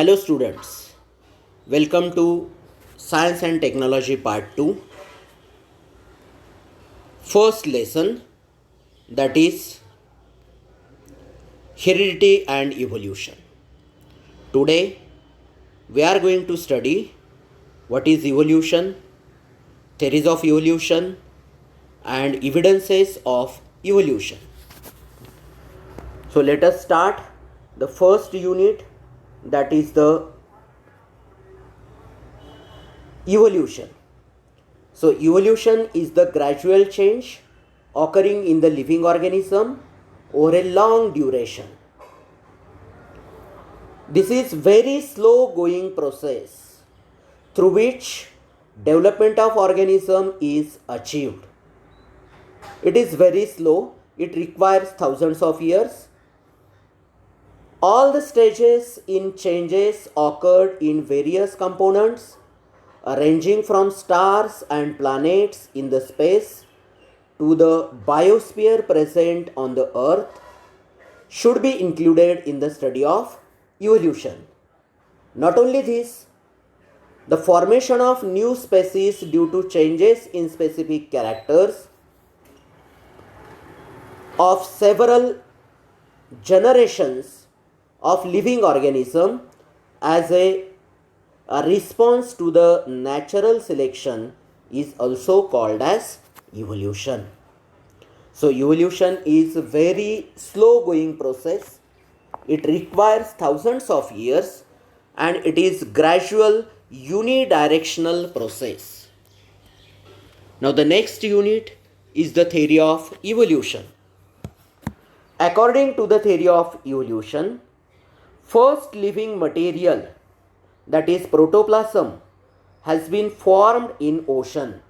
Hello students, welcome to Science and Technology Part 2. First lesson, that is Heredity and Evolution. Today we are going to study what is evolution, theories of evolution and evidences of evolution. So let us start the first unit, that is the evolution. So evolution is the gradual change occurring in the living organism over a long duration. This is very slow going process through which development of organism is achieved. It is very slow, it requires thousands of years. All the stages in changes occurred in various components ranging from stars and planets in the space to the biosphere present on the earth should be included in the study of evolution. Not only this, the formation of new species due to changes in specific characters of several generations of living organism as a response to the natural selection is also called as evolution. So evolution is a very slow going process. It requires thousands of years and it is gradual unidirectional process. Now the next unit is the theory of evolution. According to the theory of evolution, first living material, that is protoplasm, has been formed in ocean.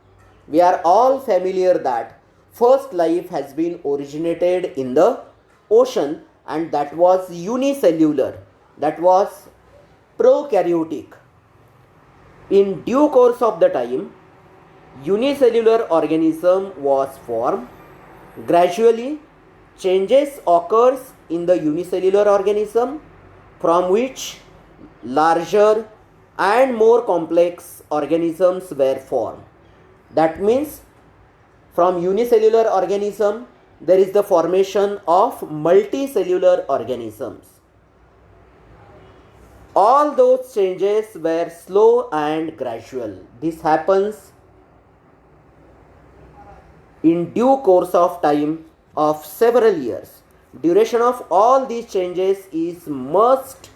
We are all familiar that first life has been originated in the ocean and that was unicellular, that was prokaryotic. In due course of the time, unicellular organism was formed. Gradually, changes occurs in the unicellular organism from which larger and more complex organisms were formed. That means from unicellular organism there is the formation of multicellular organisms. All those changes were slow and gradual. This happens in due course of time of several years. Duration of all these changes is must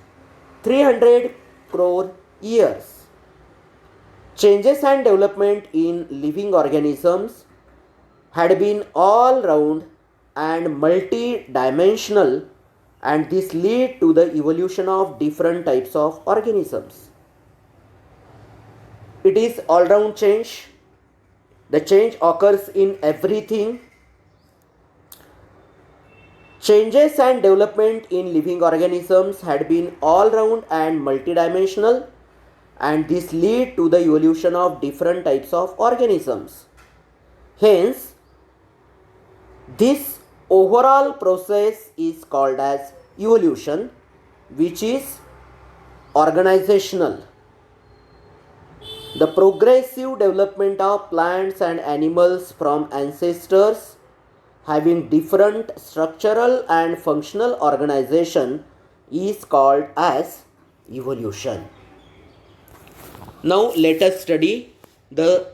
300 crore years. Changes and development in living organisms had been all round and multi-dimensional, and this lead to the evolution of different types of organisms. It is all round change. The change occurs in everything. Changes and development in living organisms had been all round and multidimensional, and this lead to the evolution of different types of organisms. Hence, this overall process is called as evolution, which is organizational. The progressive development of plants and animals from ancestors having different structural and functional organization is called as evolution. Now let us study the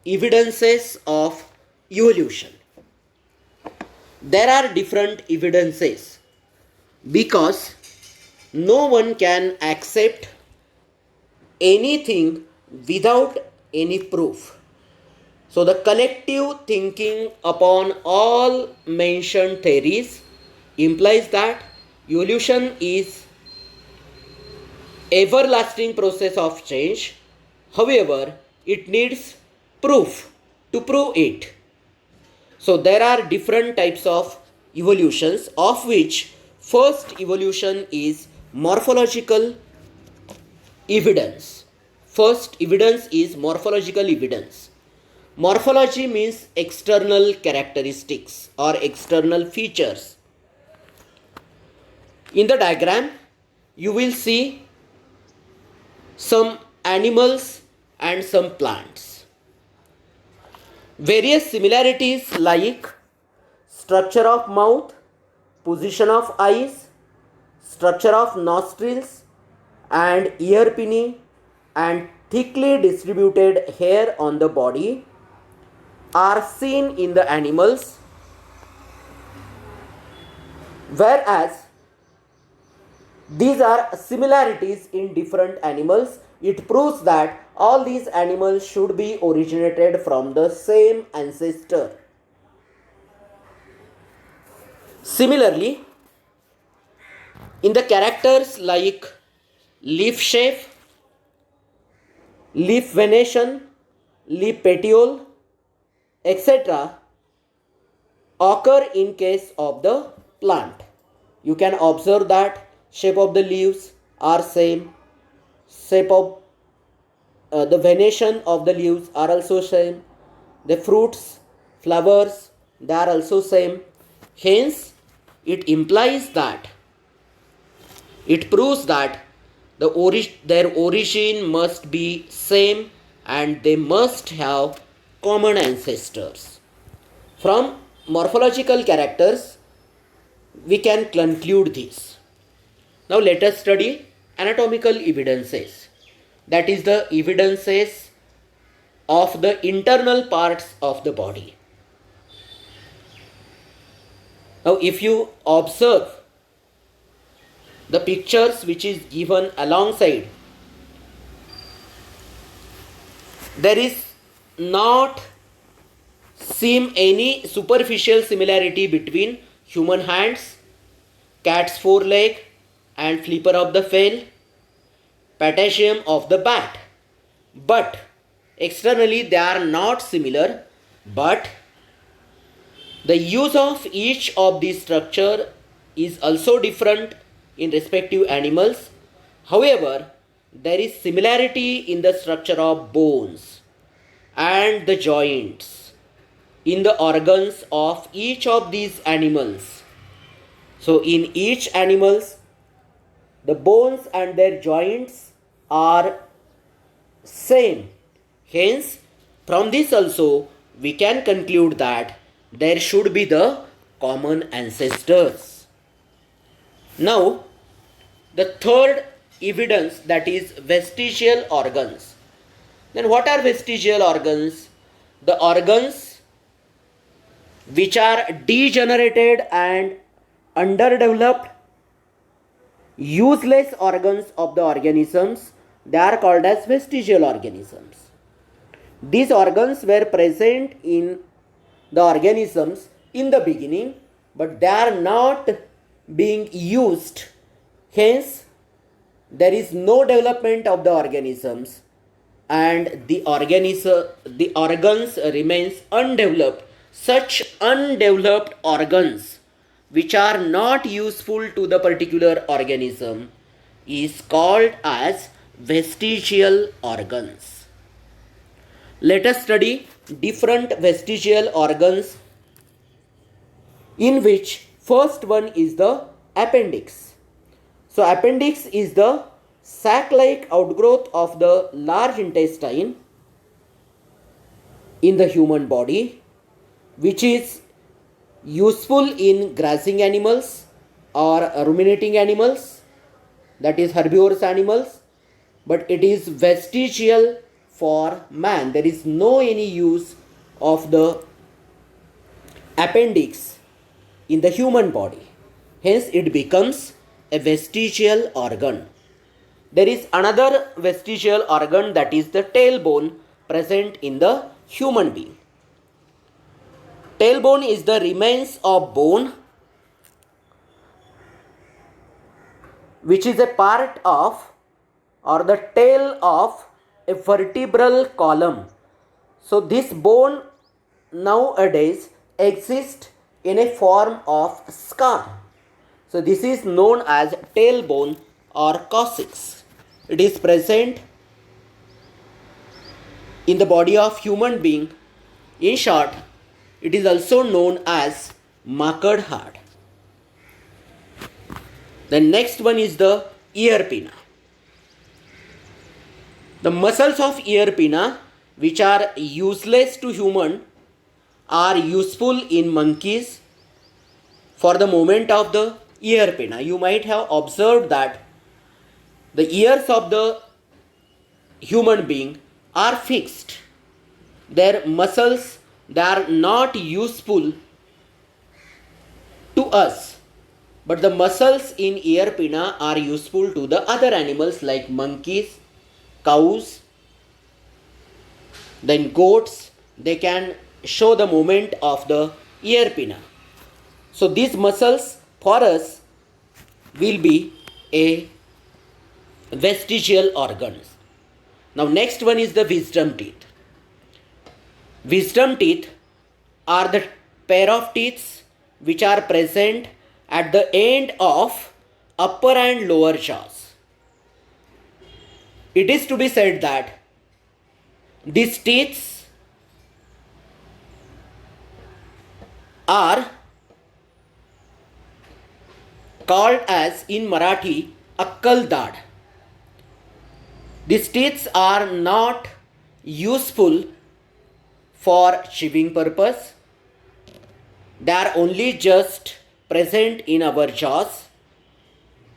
evidences of evolution. There are different evidences because no one can accept anything without any proof. So the collective thinking upon all mentioned theories implies that evolution is everlasting process of change. However, it needs proof to prove it. So there are different types of evolutions, of which first evolution is morphological evidence. First evidence is morphological evidence. Morphology means external characteristics or external features. In the diagram, you will see some animals and some plants. Various similarities like structure of mouth, position of eyes, structure of nostrils and ear pinny, and thickly distributed hair on the body are seen in the animals, whereas these are similarities in different animals. It proves that all these animals should be originated from the same ancestor. Similarly, in the characters like leaf shape, leaf venation, leaf petiole, etc., occur in case of the plant. You can observe that shape of the leaves are same, shape of the venation of the leaves are also same, the fruits, flowers, they are also same. Hence it implies that, it proves that their origin must be same and they must have common ancestors. From morphological characters we can conclude this. Now let us study anatomical evidences, that is the evidences of the internal parts of the body. Now if you observe the pictures which is given alongside, there is not seem any superficial similarity between human hands, cat's foreleg and flipper of the fail, patagium of the bat. But externally they are not similar, but the use of each of these structure is also different in respective animals. However, there is similarity in the structure of bones and the joints in the organs of each of these animals. So in each animals, the bones and their joints are same. Hence, from this also we can conclude that there should be the common ancestors. Now, the third evidence, that is vestigial organs. Then what are vestigial organs? The organs which are degenerated and underdeveloped, useless organs of the organisms, they are called as vestigial organisms. These organs were present in the organisms in the beginning, but they are not being used. Hence, there is no development of the organisms and the organs remains undeveloped. Such undeveloped organs which are not useful to the particular organism is called as vestigial organs. Let us study different vestigial organs, in which first one is the appendix. So appendix is the sac-like outgrowth of the large intestine in the human body, which is useful in grazing animals or ruminating animals, that is herbivorous animals, but it is vestigial for man. There is no any use of the appendix in the human body. Hence it becomes a vestigial organ. There is another vestigial organ, that is the tailbone, present in the human being. Tailbone is the remains of bone which is a part of or the tail of a vertebral column. So this bone nowadays exists in a form of scar. So this is known as tailbone or coccyx. It is present in the body of human being. In short, it is also known as marked heart. The next one is the ear pinna. The muscles of ear pinna, which are useless to human, are useful in monkeys for the movement of the ear pinna. You might have observed that the ears of the human being are fixed. Their muscles, they are not useful to us, but the muscles in ear pinna are useful to the other animals like monkeys, cows, then goats. They can show the movement of the ear pinna. So these muscles for us will be a vestigial organs. Now next one is the wisdom teeth. Wisdom teeth are the pair of teeth which are present at the end of upper and lower jaws. It is to be said that these teeth are called as in Marathi Akkal Dad. These teeth are not useful for chewing purpose. They are only just present in our jaws.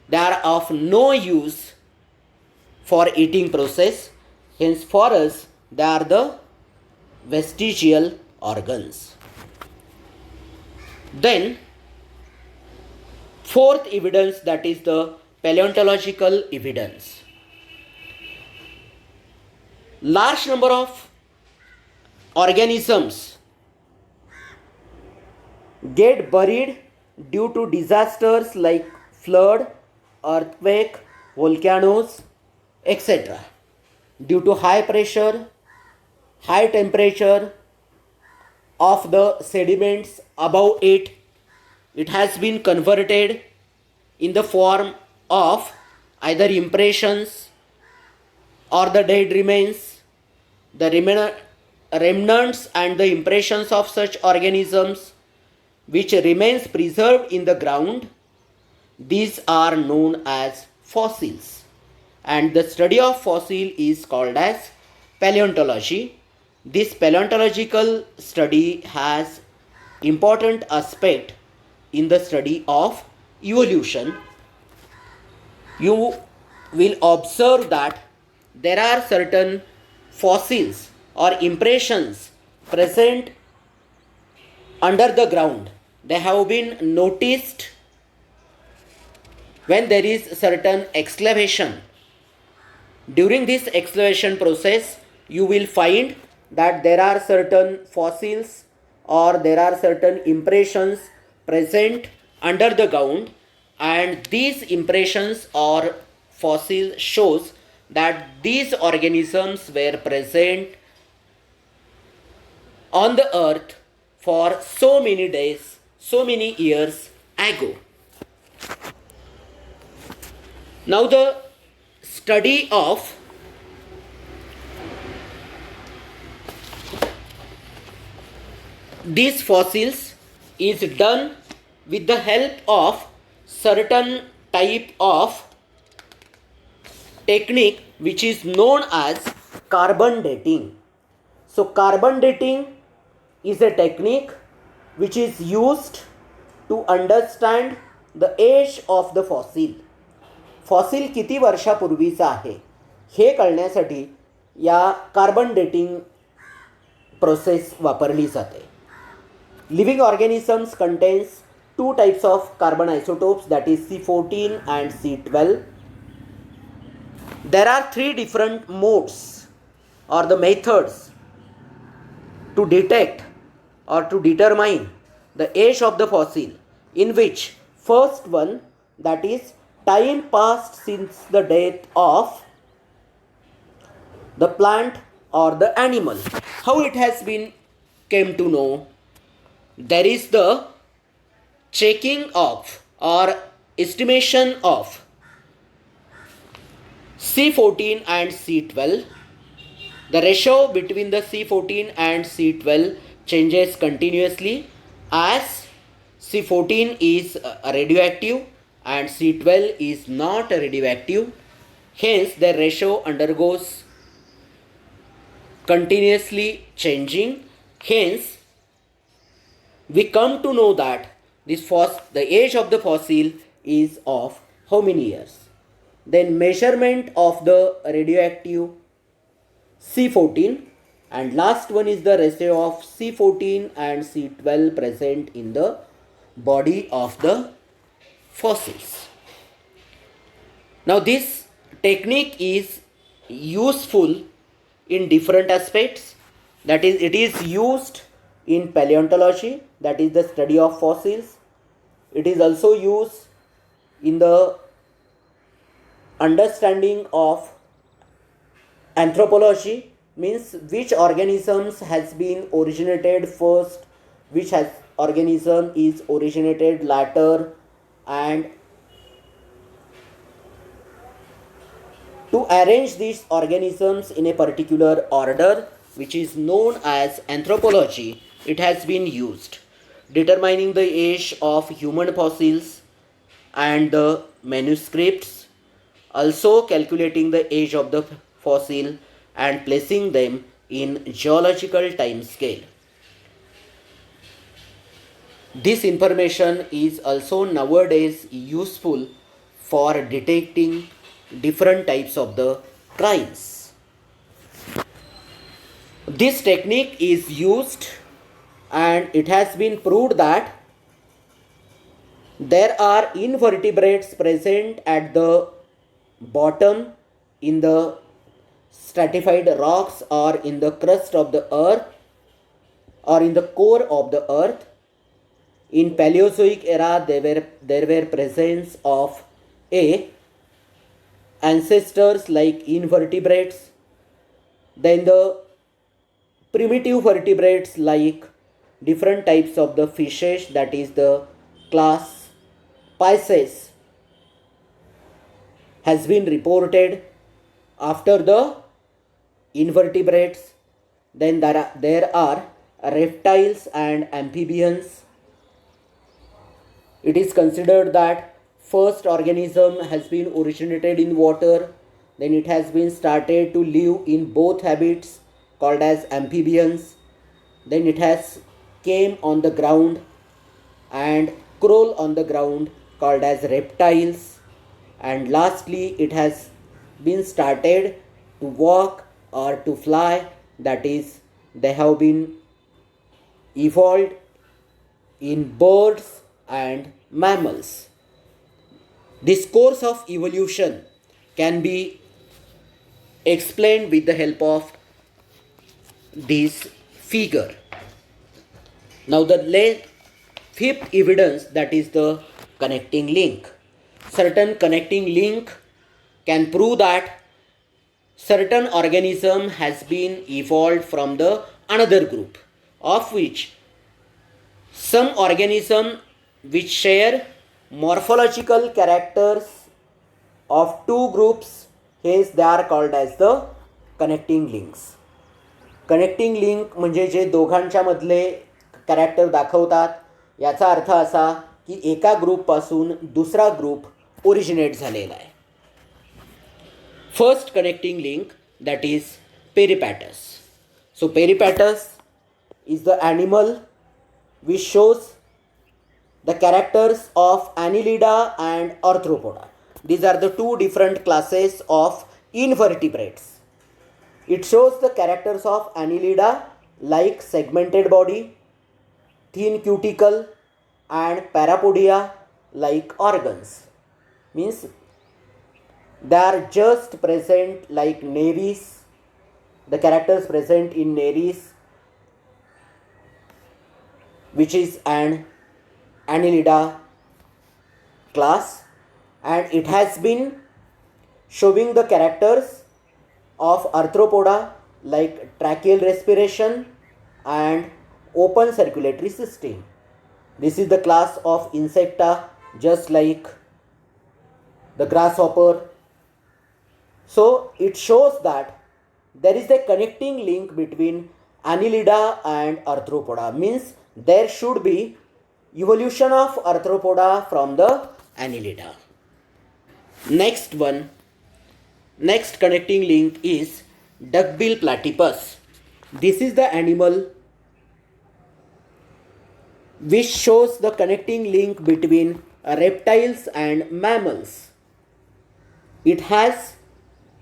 They are of no use for eating process. Hence for us they are the vestigial organs. Then fourth evidence, that is the paleontological evidence. Large number of organisms get buried due to disasters like flood, earthquake, volcanoes, etc. Due to high pressure, high temperature of the sediments above it, it has been converted in the form of either impressions or the dead remains. The remnants and the impressions of such organisms which remains preserved in the ground, these are known as fossils, and the study of fossil is called as paleontology. This paleontological study has important aspect in the study of evolution. You will observe that there are certain fossils or impressions present under the ground. They have been noticed when there is certain excavation. During this excavation process, you will find that there are certain fossils or there are certain impressions present under the ground, and these impressions or fossils shows that these organisms were present on the earth for so many days, so many years ago. Now the study of these fossils is done with the help of certain type of technique which is known as carbon dating. So carbon dating is a technique which is used to understand the age of the fossil. Fossil किती वर्षापूर्वीचा आहे हे कळण्यासाठी या carbon dating process वापरली जाते. Living organisms contains two types of carbon isotopes, that is C14 and C12. There are three different modes or the methods to detect or to determine the age of the fossil, in which first one, that is time passed since the death of the plant or the animal. How it has been came to know? There is the checking of or estimation of C14 and C12. The ratio between the C14 and C12 changes continuously as C14 is radioactive and C12 is not radioactive. Hence the ratio undergoes continuously changing. Hence, we come to know that the age of the fossil is of how many years? Then measurement of the radioactive C14, and last one is the ratio of C14 and C12 present in the body of the fossils. Now this technique is useful in different aspects. That is, it is used in paleontology, that is the study of fossils. It is also used in the understanding of anthropology, means which organisms has been originated first, which has organism is originated later, and to arrange these organisms in a particular order, which is known as anthropology, it has been used. Determining the age of human fossils and the manuscripts, also calculating the age of the fossil and placing them in geological time scale. This information is also nowadays useful for detecting different types of the crimes. This technique is used, and it has been proved that there are invertebrates present at the bottom in the stratified rocks or in the crust of the earth or in the core of the earth. In Paleozoic era, there were presence of ancestors like invertebrates, then the primitive vertebrates like different types of the fishes, that is the class Pisces, has been reported after the invertebrates. Then there are reptiles and amphibians. It is considered that first organism has been originated in water, then it has been started to live in both habits called as amphibians, then it has came on the ground and crawl on the ground called as reptiles, and lastly it has been started to walk or to fly, that is they have been evolved in birds and mammals. This course of evolution can be explained with the help of this figure. Now the fifth evidence, that is the connecting link. Certain connecting link can prove that certain organism has been evolved from the another group, of which some organism which share morphological characters of two groups, hence they are called as the connecting links. Connecting link म्हणजे जे दोघांच्या मधले character दाखवतात, याचा अर्थ असा की एका ग्रुपपासून दुसरा group originate झालेला आहे. First connecting link, that is Peripatus. So Peripatus is the animal which shows the characters of Annelida and Arthropoda. These are the two different classes of invertebrates. It shows the characters of Annelida like segmented body, thin cuticle, and Parapodia like organs. Means they are just present like Nereis, the characters present in Nereis, which is an Annelida class, and it has been showing the characters of Arthropoda like tracheal respiration and open circulatory system. This is the class of Insecta, just like the grasshopper. So it shows that there is a connecting link between Annelida and Arthropoda, means there should be evolution of Arthropoda from the Annelida. Next connecting link is duckbill platypus. This is the animal which shows the connecting link between reptiles and mammals. It has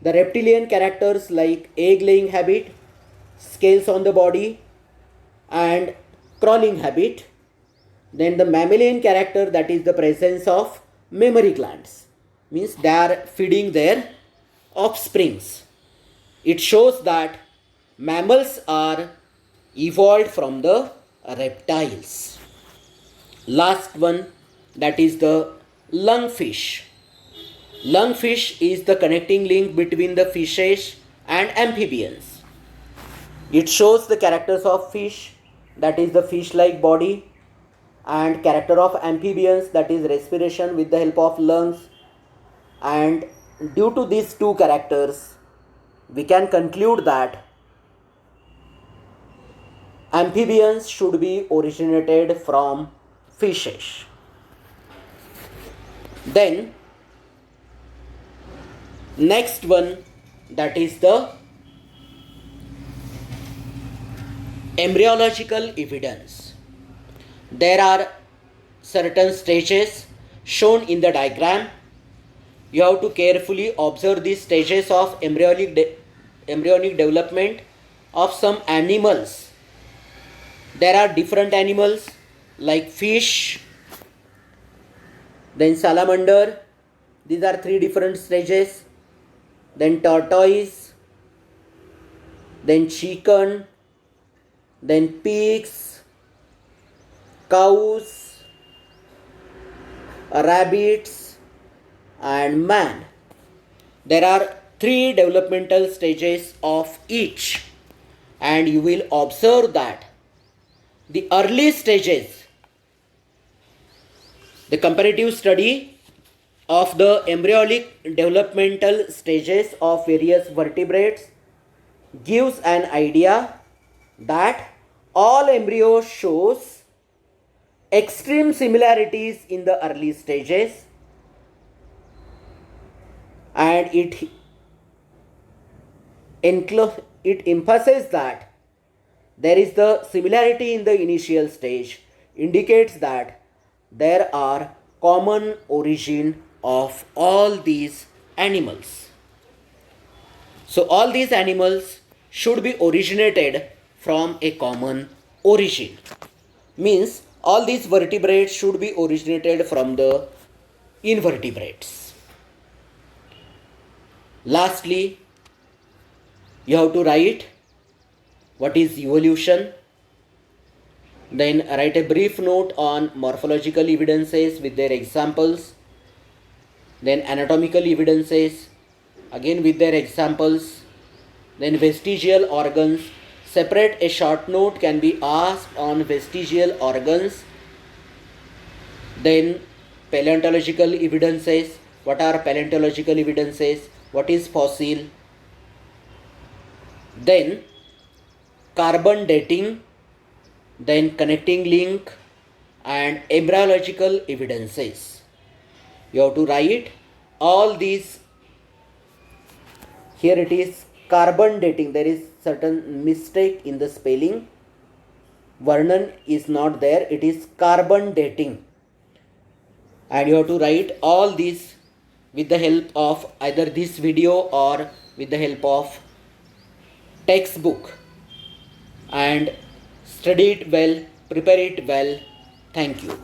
the reptilian characters like egg laying habit, scales on the body, and crawling habit. Then the mammalian character, that is the presence of mammary glands, means they are feeding their offsprings. It shows that mammals are evolved from the reptiles. Last one, that is the lungfish. Lungfish is the connecting link between the fishes and amphibians. It shows the characters of fish, that is the fish-like body, and character of amphibians, that is respiration with the help of lungs. And due to these two characters, we can conclude that amphibians should be originated from fishes. Then next one, that is the embryological evidence. There are certain stages shown in the diagram. You have to carefully observe these stages of embryonic development of some animals. There are different animals like fish, then salamander. These are three different stages. Then tortoise, then chicken, then pigs, cows, rabbits, and man. There are three developmental stages of each, and you will observe that the early stages, the comparative study of the embryonic developmental stages of various vertebrates gives an idea that all embryos shows extreme similarities in the early stages, and it emphasizes that there is the similarity in the initial stage, indicates that there are common origin of all these animals. So all these animals should be originated from a common origin. Means all these vertebrates should be originated from the invertebrates. Lastly, you have to write what is evolution. Then write a brief note on morphological evidences with their examples. Then anatomical evidences, again with their examples. Then vestigial organs. Separate a short note can be asked on vestigial organs. Then paleontological evidences. What are paleontological evidences? What is fossil? Then carbon dating, then connecting link, and embryological evidences. You have to write all these. Here it is carbon dating. There is certain mistake in the spelling. Varnan is not there. It is carbon dating. And you have to write all these with the help of either this video or with the help of textbook, and study it well, prepare it well. Thank you.